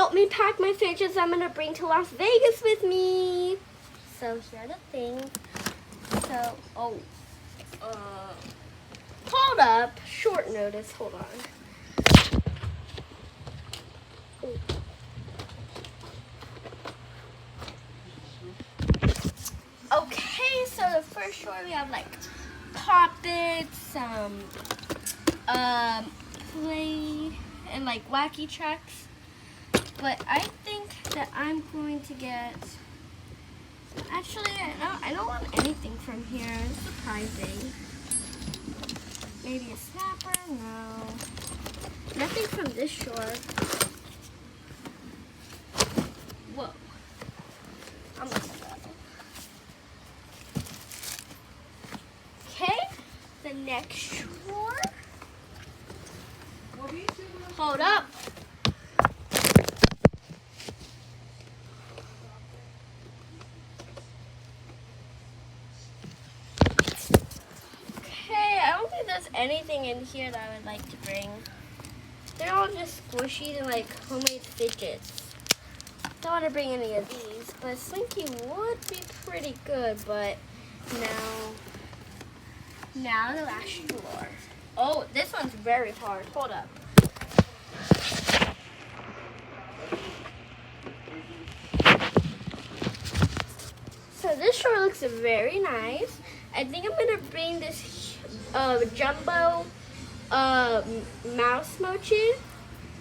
help me pack my fidgets I'm gonna bring to Las Vegas with me. So here are the things. So, hold up. Short notice. Hold on. Okay, so the first one we have like Pop-Its, some play and like wacky tracks. But I think that I'm going to get. Actually, I don't want anything from here. It's surprising. Maybe a snapper? No. Nothing from this shore. Whoa. I'm gonna go. Okay, the next shore. Hold up. There's anything in here that I would like to bring. They're all just squishies and like homemade fidgets. Don't want to bring any of these, but Slinky would be pretty good. But now the last drawer. Oh, this one's very hard. Hold up. So this drawer looks very nice. I think I'm gonna bring this jumbo mouse mochi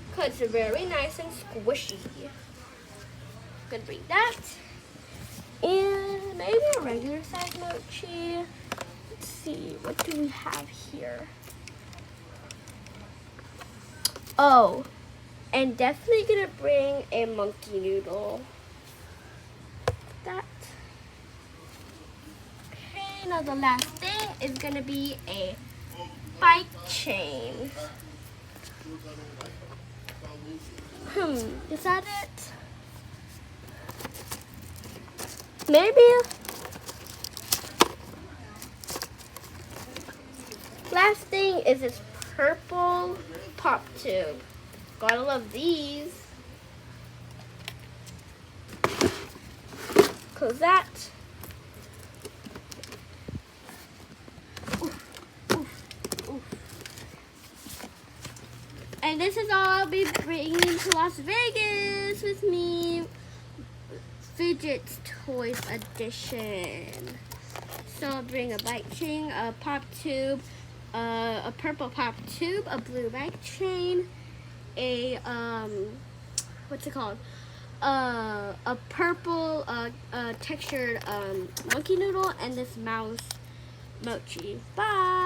because it's very nice and squishy. Gonna bring that, and maybe a regular size mochi. Let's see, what do we have here? Oh, and definitely gonna bring a monkey noodle. That. Now the last thing is gonna be a bike chain. Is that it? Maybe. Last thing is this purple pop tube. Gotta love these. Close that. And this is all I'll be bringing to Las Vegas with me. Fidgets Toys Edition. So I'll bring a bike chain, a pop tube, a purple pop tube, a blue bike chain, a what's it called? A purple textured monkey noodle, and this mouse mochi. Bye.